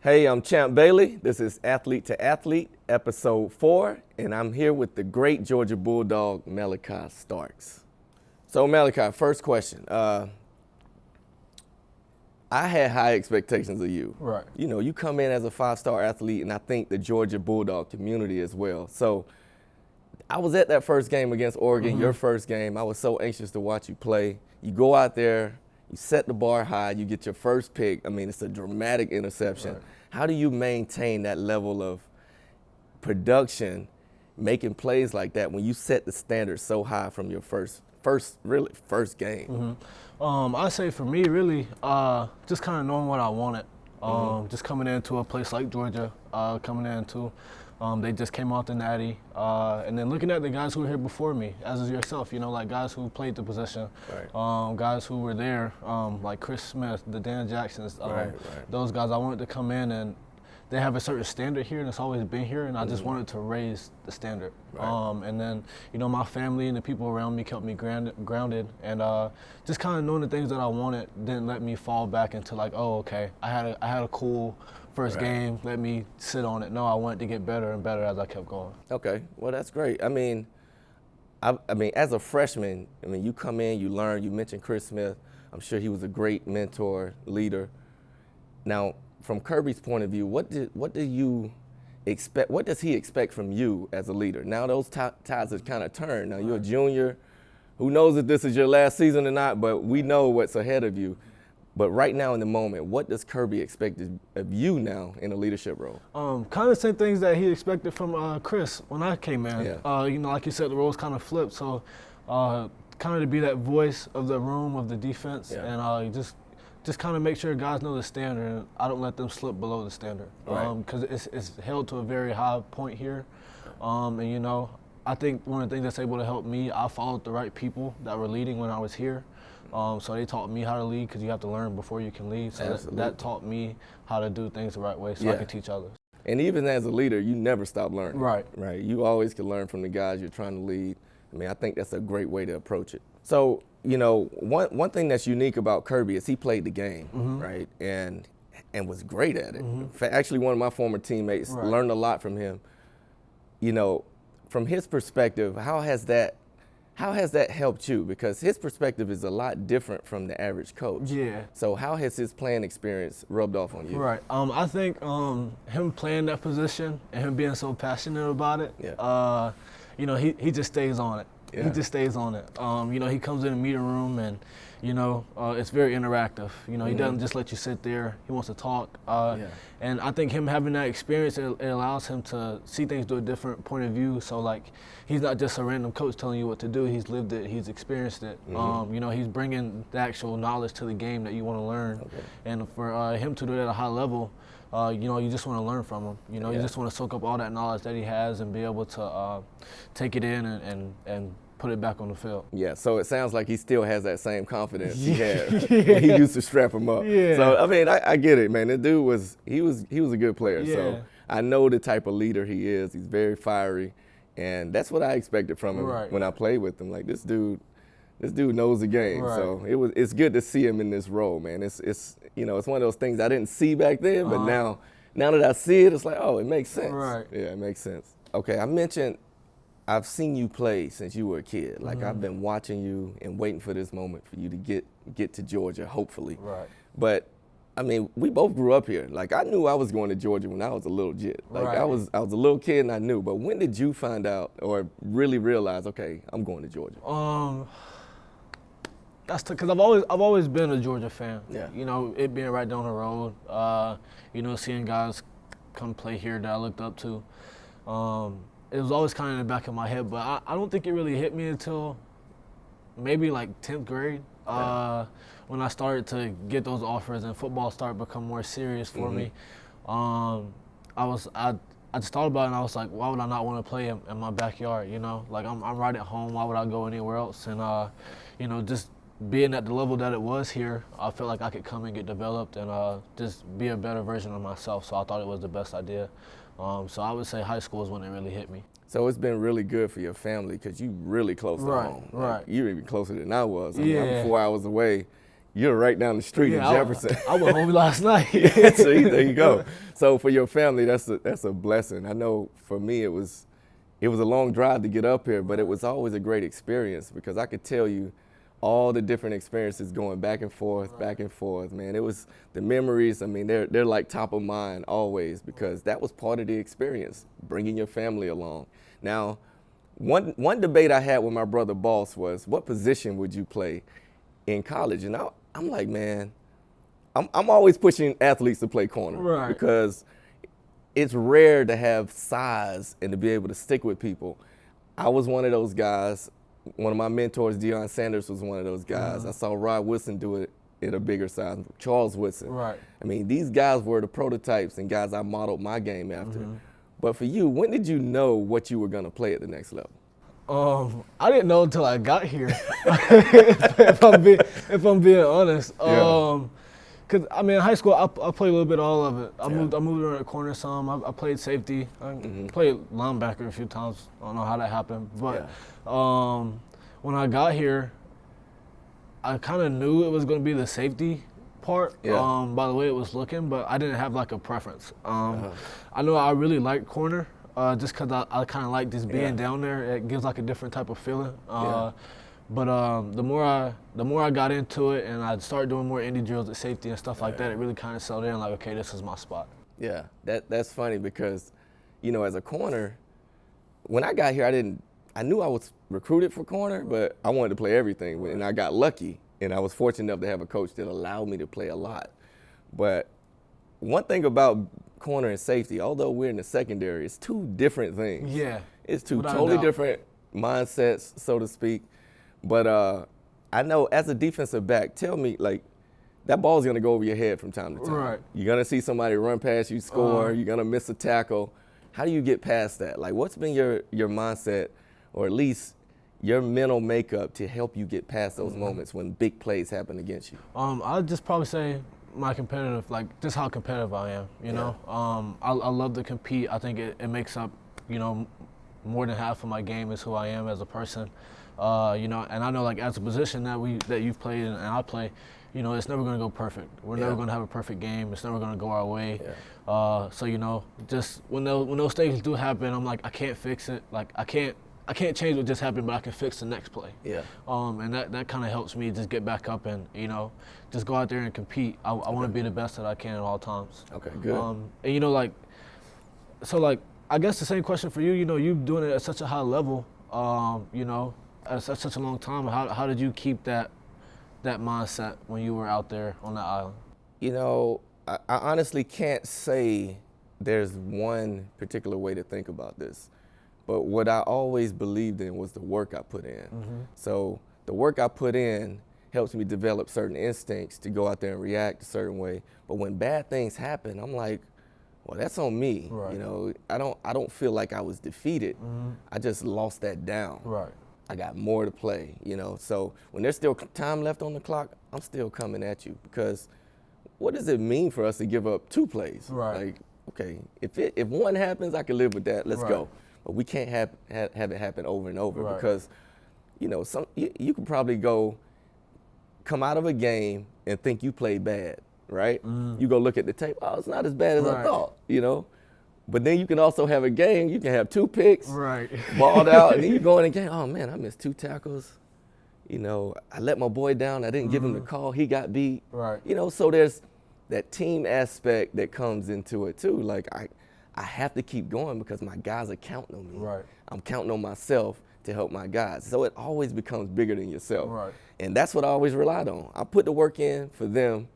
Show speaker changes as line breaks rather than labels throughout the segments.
Hey, I'm Champ Bailey. This is Athlete to Athlete, episode 4, and I'm here with the great Georgia Bulldog, Malaki Starks. So, Malaki, first question. I had high expectations of you.
Right.
You know, you come in as a 5-star athlete, and I think the Georgia Bulldog community as well. So, I was at that first game against Oregon, your first game. I was so anxious to watch you play. You go out there, you set the bar high, you get your first pick. I mean, it's a dramatic interception.
Right.
How do you maintain that level of production, making plays like that when you set the standard so high from your first game?
I say for me, really, just kind of knowing what I wanted. Just coming into a place like Georgia, they just came out the Natty, and then looking at the guys who were here before me, as is yourself, you know, like guys who played the position,
Right.
guys who were there, like Chris Smith, the Dan Jacksons,
Right.
those guys. I wanted to come in and they have a certain standard here, and it's always been here, and I just wanted to raise the standard.
Right.
And then, you know, my family and the people around me kept me grounded, and just kind of knowing the things that I wanted didn't let me fall back into like, oh, okay, I had a cool first
Right.
game, let me sit on it. No, I wanted to get better and better as I kept going.
Okay, well, that's great. I mean, as a freshman, you come in, you learn. You mentioned Chris Smith. I'm sure he was a great mentor, leader. Now, from Kirby's point of view, what do you expect? What does he expect from you as a leader? Now those tides have kind of turned. Now you're a junior. Who knows if this is your last season or not? But we know what's ahead of you. But right now in the moment, what does Kirby expect of you now in a leadership role?
Kind of the same things that he expected from Chris when I came in.
Yeah.
You know, like you said, the roles kind of flipped. So kind of to be that voice of the room, of the defense,
Yeah.
and just kind of make sure guys know the standard, and I don't let them slip below the standard.
Right.
Because it's held to a very high point here. And, you know, I think one of the things that's able to help me, I followed the right people that were leading when I was here. So they taught me how to lead, because you have to learn before you can lead. So that taught me how to do things the right way so I could teach others.
And even as a leader, you never stop learning.
Right.
Right. You always can learn from the guys you're trying to lead. I mean, I think that's a great way to approach it. So, you know, one thing that's unique about Kirby is he played the game, right, and was great at it. In fact, actually, one of my former teammates learned a lot from him. You know, from his perspective, how has that helped you? Because his perspective is a lot different from the average coach.
Yeah.
So how has his playing experience rubbed off on you?
Right. I think him playing that position and him being so passionate about it, you know, he just stays on it.
Yeah.
He just stays on it. You know, he comes in the meeting room and, you know, it's very interactive. You know, he doesn't just let you sit there. He wants to talk. And I think him having that experience, it allows him to see things through a different point of view. So, like, he's not just a random coach telling you what to do. He's lived it. He's experienced it. You know, he's bringing the actual knowledge to the game that you want to learn.
Okay.
And for him to do it at a high level, you know, you just want to learn from him. You know, you just want to soak up all that knowledge that he has and be able to take it in and put it back on the field.
Yeah, so it sounds like he still has that same confidence he had when he used to strap him up.
Yeah.
So I mean, I get it, man. The dude was a good player.
Yeah.
So I know the type of leader he is. He's very fiery, and that's what I expected from him when I played with him. Like, this dude knows the game.
Right.
So it's good to see him in this role, man. It's you know, it's one of those things I didn't see back then, but now that I see it, it's like, oh, it makes sense.
Right.
Yeah, it makes sense. Okay, I mentioned I've seen you play since you were a kid. Like, I've been watching you and waiting for this moment for you to get to Georgia, hopefully.
Right.
But I mean, we both grew up here. Like, I knew I was going to Georgia when I was a little jit. Like,
Right.
I was a little kid and I knew. But when did you find out or really realize, okay, I'm going to Georgia?
That's because I've always been a Georgia fan.
Yeah.
You know, it being right down the road. You know, seeing guys come play here that I looked up to. It was always kind of in the back of my head, but I don't think it really hit me until maybe like 10th grade. When I started to get those offers and football started to become more serious for me. I just thought about it and I was like, why would I not want to play in my backyard, you know? Like, I'm right at home, why would I go anywhere else? And, you know, just being at the level that it was here, I felt like I could come and get developed and just be a better version of myself. So I thought it was the best idea. So I would say high school is when it really hit me.
So it's been really good for your family because you really close to home.
Right.
Like, you're even closer than I was. I mean, I'm 4 hours away. you're right down the street in Jefferson.
I went home last night.
See, there you go. So for your family, that's a blessing. I know for me it was a long drive to get up here, but it was always a great experience because I could tell you all the different experiences going back and forth, man. It was the memories. I mean, they're like top of mind always because that was part of the experience, bringing your family along. Now, one debate I had with my brother Boss was, what position would you play in college? And I'm like, man, I'm always pushing athletes to play corner because it's rare to have size and to be able to stick with people. I was one of those guys. One of my mentors, Deion Sanders, was one of those guys. I saw Rod Woodson do it at a bigger size, Charles Woodson.
Right.
I mean, these guys were the prototypes and guys I modeled my game after. But for you, when did you know what you were going to play at the next level?
I didn't know until I got here. if I'm being honest. Cause I mean, in high school, I played a little bit of all of it. I moved around the corner some. I played safety. I played linebacker a few times. I don't know how that happened, but when I got here, I kind of knew it was going to be the safety part. By the way it was looking, but I didn't have like a preference. I know I really liked corner, just cause I kind of like just being down there. It gives like a different type of feeling. But the more I got into it and I started doing more indie drills at safety and stuff like that, it really kind of settled in like, okay, this is my spot.
Yeah, that's funny because, you know, as a corner, when I got here, I knew I was recruited for corner, but I wanted to play everything. And I got lucky, and I was fortunate enough to have a coach that allowed me to play a lot. But one thing about corner and safety, although we're in the secondary, it's two different things.
Yeah.
It's two totally different mindsets, so to speak. But I know as a defensive back, tell me, like, that ball's going to go over your head from time to time.
Right.
You're going to see somebody run past you, score. You're going to miss a tackle. How do you get past that? Like, what's been your mindset, or at least your mental makeup to help you get past those moments when big plays happen against you?
I'd just probably say my competitive, like, just how competitive I am, you know? I love to compete. I think it makes up, you know, more than half of my game is who I am as a person. You know, and I know, like, as a position that you've played and I play, you know, it's never going to go perfect. We're never going to have a perfect game. It's never going to go our way. So, you know, just when those stages do happen, I'm like, I can't fix it. Like, I can't change what just happened, but I can fix the next play. And that kind of helps me just get back up and, you know, just go out there and compete. I want to be the best that I can at all times.
Okay, good.
And, you know, like, so, like, I guess the same question for you, you know, you doing it at such a high level, you know, at such a long time. How did you keep that mindset when you were out there on that island?
You know, I honestly can't say there's one particular way to think about this, but what I always believed in was the work I put in. So the work I put in helps me develop certain instincts to go out there and react a certain way. But when bad things happen, I'm like, well, that's on me. You know, I don't feel like I was defeated. I just lost that down. I got more to play, you know. So when there's still time left on the clock, I'm still coming at you, because what does it mean for us to give up 2 plays? Like, okay, if one happens, I can live with that. Let's go. But we can't have it happen over and over, because, you know, you could probably come out of a game and think you played bad, right? You go look at the tape. Oh, it's not as bad as I thought, you know. But then you can also have a game, you can have 2 picks, balled out, and then you go in a game, oh man, I missed 2 tackles. You know, I let my boy down, I didn't give him the call, he got beat. You know, so there's that team aspect that comes into it too. Like, I have to keep going because my guys are counting on me. I'm counting on myself to help my guys. So it always becomes bigger than yourself. And that's what I always relied on. I put the work in for them,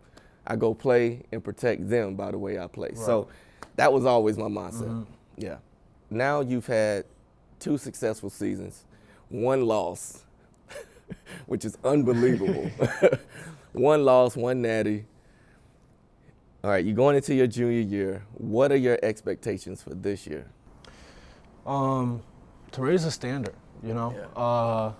I go play and protect them by the way I play. So that was always my mindset. Now you've had 2 successful seasons, 1 loss, which is unbelievable. 1 loss, 1 natty. All right, you're going into your junior year. What are your expectations for this year?
To raise the standard, you know.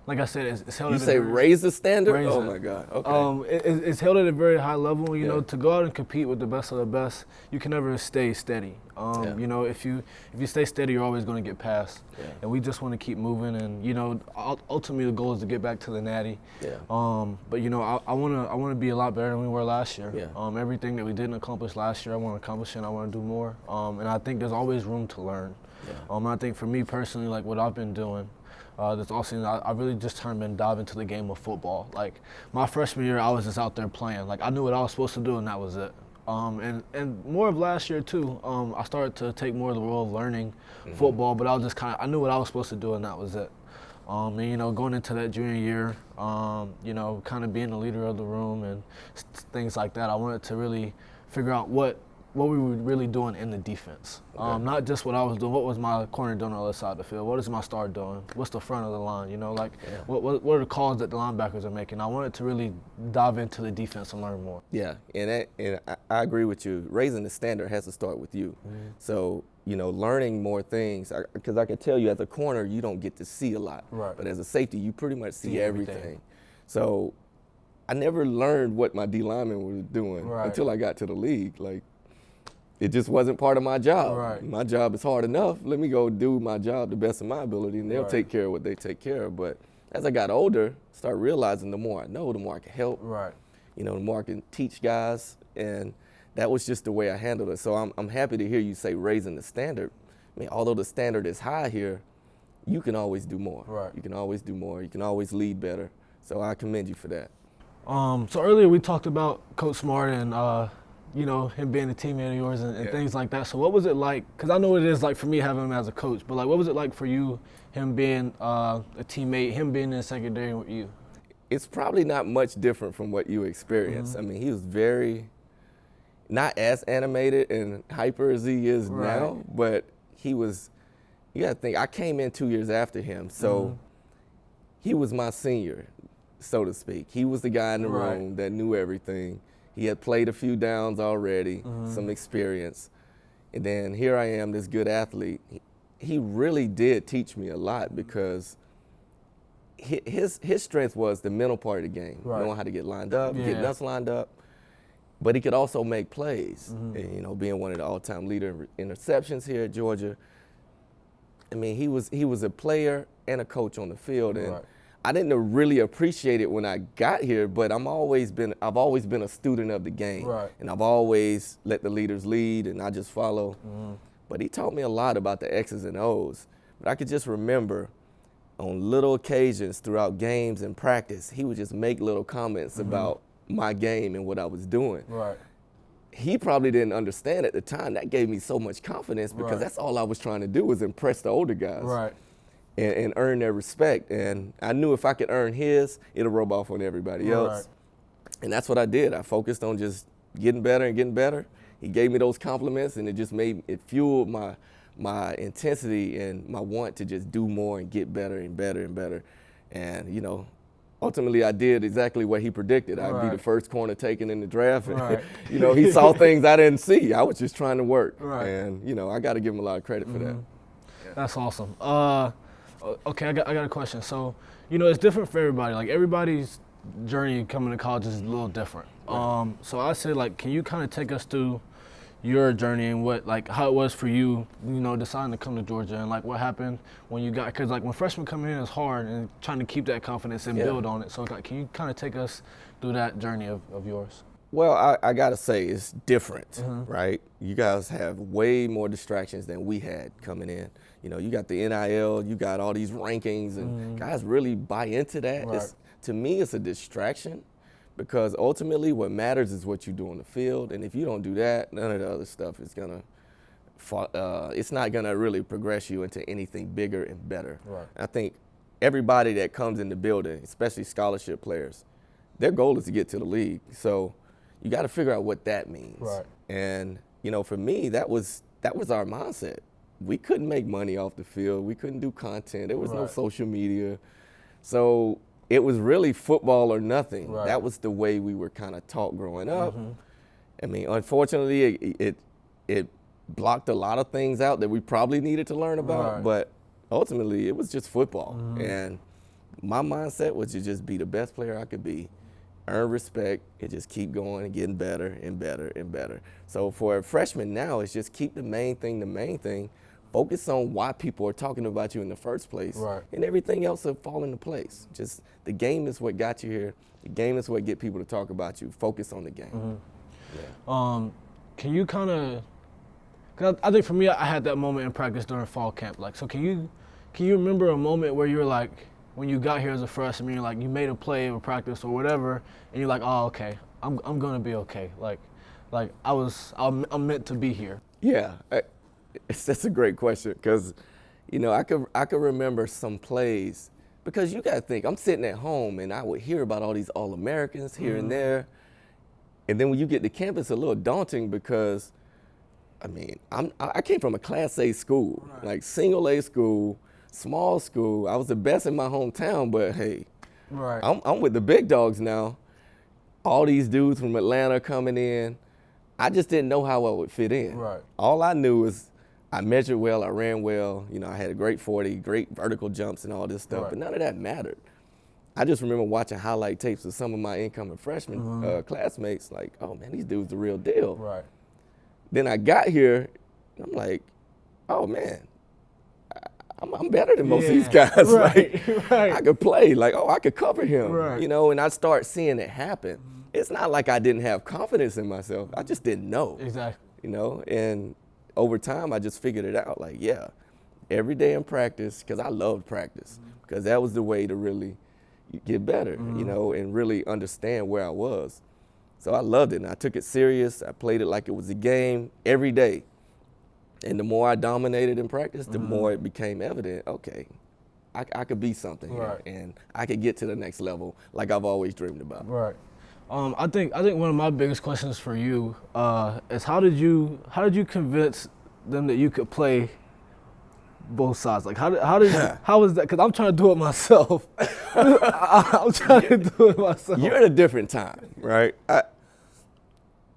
like I said, it's held
You
at a
say
very,
raise the standard?
raise
Oh
it.
my God. Okay.
It's held at a very high level. You
Yeah.
know, to go out and compete with the best of the best, you can never stay steady.
Yeah.
You know, if you stay steady, you're always going to get passed.
Yeah.
And we just want to keep moving. And you know, ultimately the goal is to get back to the Natty.
Yeah.
But you know, I want to be a lot better than we were last year.
Yeah.
Everything that we didn't accomplish last year, I want to accomplish it. And I want to do more. And I think there's always room to learn.
Yeah.
I think for me personally, like what I've been doing. This offseason, I really just turned and dive into the game of football. Like my freshman year, I was just out there playing. Like I knew what I was supposed to do, and that was it. And more of last year too. I started to take more of the role of learning football, but I was just I knew what I was supposed to do, and that was it. And you know, going into that junior year, you know, kind of being the leader of the room and things like that, I wanted to really figure out what we were really doing in the defense.
Okay.
Not just what I was doing. What was my corner doing on the other side of the field? What is my star doing? What's the front of the line? You know, like what are the calls that the linebackers are making? I wanted to really dive into the defense and learn more.
Yeah, and I agree with you. Raising the standard has to start with you. So, you know, learning more things, because I can tell you as a corner, you don't get to see a lot.
Right.
But as a safety, you pretty much see
everything.
everything. So I never learned what my D lineman was doing until I got to the league. Like, it just wasn't part of my job.
Right.
My job is hard enough. Let me go do my job the best of my ability, and they'll
Right.
take care of what they take care of. But as I got older, start realizing the more I know, the more I can help.
Right.
You know, the more I can teach guys, and that was just the way I handled it. So I'm happy to hear you say raising the standard. I mean, although the standard is high here, you can always do more.
Right.
You can always do more. You can always lead better. So I commend you for that.
So earlier we talked about Coach Smart and you know, him being a teammate of yours and things like that. So what was it like? Because I know what it is like for me having him as a coach, but like, what was it like for you, him being a teammate, him being in secondary with you?
It's probably not much different from what you experienced. I mean, he was very, not as animated and hyper as he is now, but he was, you gotta think, I came in 2 years after him, so he was my senior, so to speak. He was the guy in the room that knew everything. He had played a few downs already, some experience. And then here I am, this good athlete. He really did teach me a lot because his strength was the mental part of the game, knowing how to get lined up, getting us lined up. But he could also make plays. And, you know, being one of the all-time leader in interceptions here at Georgia. I mean, he was a player and a coach on the field, and I didn't really appreciate it when I got here, but I've always been a student of the game, and I've always let the leaders lead, and I just follow. But he taught me a lot about the X's and O's. But I could just remember on little occasions throughout games and practice, he would just make little comments about my game and what I was doing. He probably didn't understand at the time. That gave me so much confidence because that's all I was trying to do was impress the older guys. And earn their respect. And I knew if I could earn his, it'll rub off on everybody else. And that's what I did. I focused on just getting better and getting better. He gave me those compliments, and it fueled my intensity and my want to just do more and get better and better and better. And, you know, ultimately I did exactly what he predicted. I'd be the first corner taken in the draft. And, you know, he saw things I didn't see. I was just trying to work. And, you know, I got to give him a lot of credit for that.
That's awesome. Okay, I got a question. So, you know, it's different for everybody. Like, everybody's journey coming to college is a little different. So I said, like, can you kind of take us through your journey and how it was for you, you know, deciding to come to Georgia, and like what happened when you got, because like when freshmen come in, it's hard and trying to keep that confidence and build on it. So like, can you kind of take us through that journey of yours?
Well, I got to say it's different, right? You guys have way more distractions than we had coming in. You know, you got the NIL, you got all these rankings, and guys really buy into that. To me, it's a distraction because ultimately what matters is what you do on the field. And if you don't do that, none of the other stuff is going to, it's not going to really progress you into anything bigger and better. I think everybody that comes in the building, especially scholarship players, their goal is to get to the league. So you got to figure out what that means. And, you know, for me, that was our mindset. We couldn't make money off the field. We couldn't do content. There was no social media. So it was really football or nothing. That was the way we were kind of taught growing up. I mean, unfortunately, it blocked a lot of things out that we probably needed to learn about. But ultimately, it was just football. And my mindset was to just be the best player I could be, earn respect, and just keep going and getting better and better and better. So for a freshman now, it's just keep the main thing. Focus on why people are talking about you in the first place,
Right.
and everything else will fall into place. Just the game is what got you here. The game is what get people to talk about you. Focus on the game. Yeah.
Can you kind of? Cause I think for me, I had that moment in practice during fall camp. Like, so can you remember a moment where you were like, when you got here as a freshman, you're like, you made a play or practice or whatever, and you're like, oh, okay, I'm gonna be okay. Like I'm meant to be here.
Yeah, that's a great question because, I could remember some plays because you got to think I'm sitting at home and I would hear about all these All-Americans here and there, and then when you get to campus, it's a little daunting because, I came from a Class A school, like single A school, small school. I was the best in my hometown, but hey,
Right.
I'm with the big dogs now. All these dudes from Atlanta coming in. I just didn't know how I would fit in.
Right.
All I knew is I measured well, I ran well, I had a great 40, great vertical jumps and all this stuff,
Right.
but none of that mattered. I just remember watching highlight tapes of some of my incoming freshman classmates, like, oh man, these dudes the real deal.
Right.
Then I got here, and I'm like, oh man, I'm better than most of these guys.
Right.
Like,
Right.
I could play, like, oh, I could cover him,
Right.
and I start seeing it happen. It's not like I didn't have confidence in myself. I just didn't know.
Exactly.
And over time, I just figured it out. Like, yeah, every day in practice, because I loved practice, because that was the way to really get better, and really understand where I was. So I loved it, and I took it serious. I played it like it was a game every day. And the more I dominated in practice, the more it became evident, okay, I could be something
Right.
here, and I could get to the next level like I've always dreamed about.
Right. I think one of my biggest questions for you is how did you convince them that you could play both sides? Like how was that? Because I'm trying to do it myself. I'm trying to do it myself.
You're at a different time, right?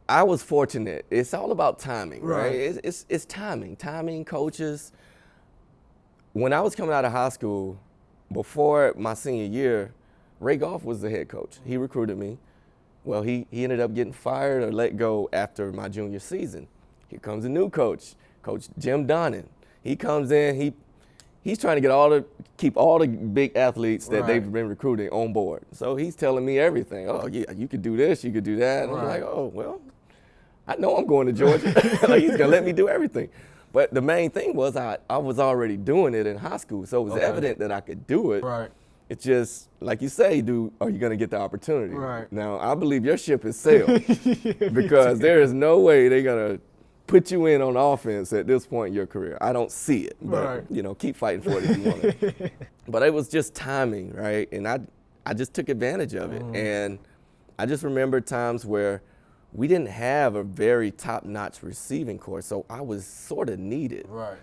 I was fortunate. It's all about timing, right? It's timing, coaches. When I was coming out of high school, before my senior year, Ray Goff was the head coach. He recruited me. Well, he ended up getting fired or let go after my junior season. Here comes a new coach, Coach Jim Donnan. He comes in, he's trying to keep all the big athletes that they've been recruiting on board. So he's telling me everything. Oh yeah, you could do this, you could do that. And I'm like, oh well, I know I'm going to Georgia. Like, he's gonna let me do everything. But the main thing was I was already doing it in high school, so it was evident that I could do it.
Right.
It's just, like you say, are you going to get the opportunity?
Right.
Now, I believe your ship has sailed because there is no way they're going to put you in on offense at this point in your career. I don't see it, but, keep fighting for it if you want it. But it was just timing, right? And I just took advantage of it. And I just remember times where we didn't have a very top-notch receiving corps, so I was sort of needed.
Right.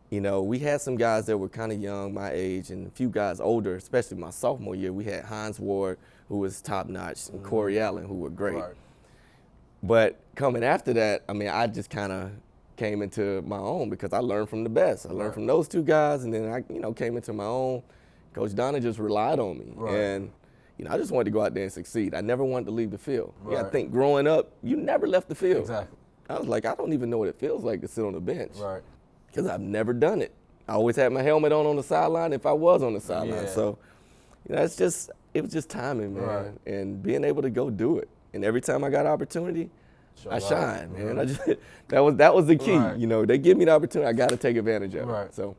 We had some guys that were kind of young, my age, and a few guys older, especially my sophomore year. We had Hines Ward, who was top-notch, and Corey Allen, who were great.
Right.
But coming after that, I just kind of came into my own because I learned from the best. I learned from those two guys, and then I, came into my own. Coach Donna just relied on me.
Right.
And, I just wanted to go out there and succeed. I never wanted to leave the field.
Right.
I think growing up, you never left the field.
Exactly.
I was like, I don't even know what it feels like to sit on the bench.
Right.
Because I've never done it. I always had my helmet on the sideline if I was on the sideline.
Yeah.
So, it was just timing, man,
Right.
and being able to go do it. And every time I got opportunity, I shine, man. That was the key.
Right.
They give me the opportunity, I got to take advantage of it.
Right.
So,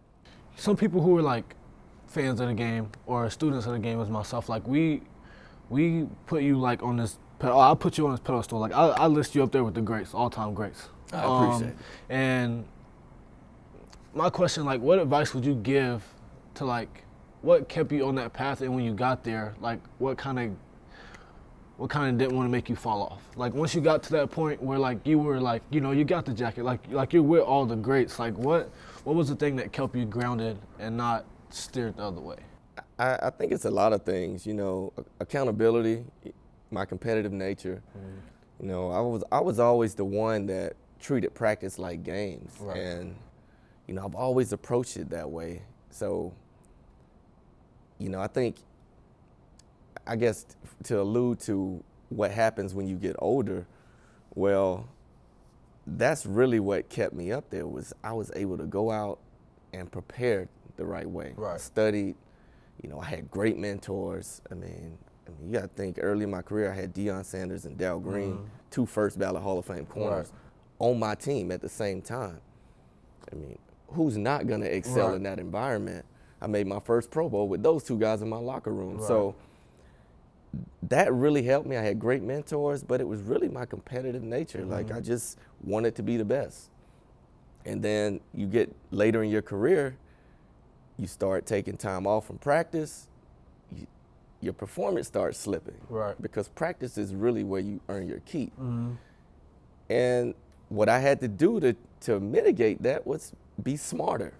Some people who are like fans of the game or students of the game as myself, like we put you like on this. I'll put you on this pedestal. Like I list you up there with the greats, all-time greats.
I appreciate it.
And my question, like, what advice would you give to like what kept you on that path, and when you got there, like what kind of didn't want to make you fall off? Like once you got to that point where like you were like, you got the jacket, like you're with all the greats. Like what was the thing that kept you grounded and not steered the other way?
I think it's a lot of things, accountability, my competitive nature. I was always the one that treated practice like games.
Right.
And, I've always approached it that way. So, I think I guess to allude to what happens when you get older, well, that's really what kept me up there was I was able to go out and prepare the right way.
Right.
I studied, I had great mentors. I mean, you got to think early in my career, I had Deion Sanders and Dal Green, 2 first ballot Hall of Fame corners on my team at the same time. I mean, who's not going to excel in that environment? I made my first Pro Bowl with those 2 guys in my locker room.
Right.
So that really helped me. I had great mentors, but it was really my competitive nature. Like, I just wanted to be the best. And then you get later in your career, you start taking time off from practice, your performance starts slipping.
Right.
Because practice is really where you earn your keep. And what I had to do to mitigate that was be smarter.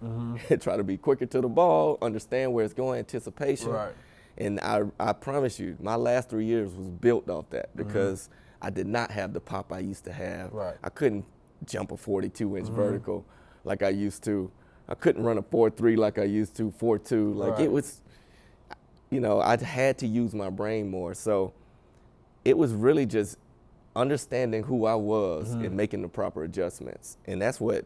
Try to be quicker to the ball, understand where it's going, anticipation.
Right.
And I promise you, my last 3 years was built off that because I did not have the pop I used to have.
Right.
I couldn't jump a 42-inch vertical like I used to. I couldn't run a 4.3 like I used to, 4.2. Like it was, I had to use my brain more. So it was really just understanding who I was and making the proper adjustments. And that's what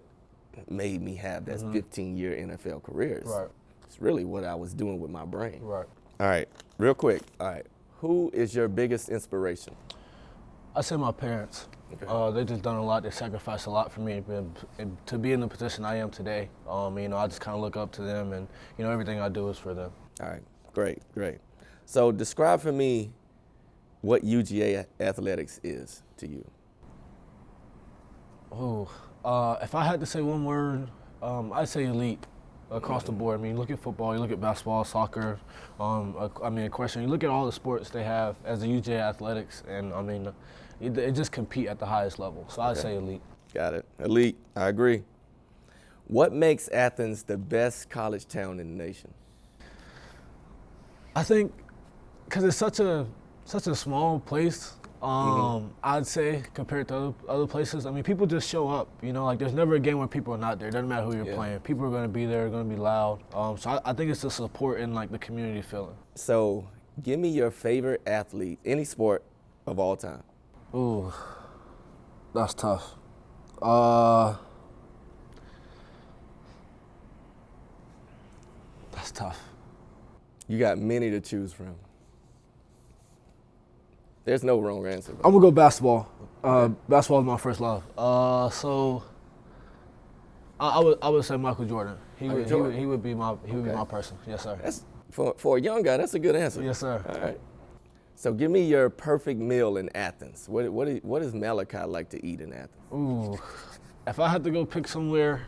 made me have that 15-year NFL career.
Right.
It's really what I was doing with my brain.
Right.
All right, real quick. All right, who is your biggest inspiration?
I say my parents.
Okay.
They just done a lot. They sacrificed a lot for me to be in the position I am today. I just kind of look up to them, and everything I do is for them.
All right, great. So describe for me what UGA athletics is to you.
If I had to say one word, I'd say elite across the board. I mean, you look at football, you look at basketball, soccer. Of course, you look at all the sports they have as the UGA athletics, and it just compete at the highest level. So I'd say elite.
Got it. Elite. I agree. What makes Athens the best college town in the nation?
I think because it's such a small place. I'd say compared to other places. I mean, people just show up. There's never a game where people are not there. It doesn't matter who you're playing. People are going to be there. Going to be loud. So I think it's the support and the community feeling.
So give me your favorite athlete, any sport of all time.
Ooh, that's tough. That's tough.
You got many to choose from. There's no wrong answer.
I'm gonna go basketball. Basketball is my first love. So I would say Michael Jordan. He would be my person. Yes, sir.
That's for a young guy. That's a good answer.
Yes, sir.
All right. So give me your perfect meal in Athens. What does Malaki like to eat in Athens?
Ooh, if I had to go pick somewhere,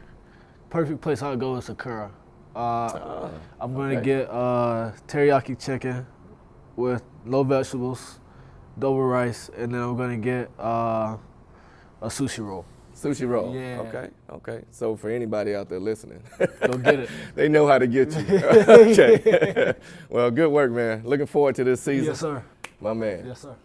perfect place I'd go is Sakura. I'm going to get teriyaki chicken with no vegetables, double rice, and then I'm going to get a sushi roll.
Sushi roll.
Yeah.
Okay. So for anybody out there listening,
Go get it.
they know how to get you. Okay. Well, good work, man. Looking forward to this season.
Yes, sir.
My man.
Yes, sir.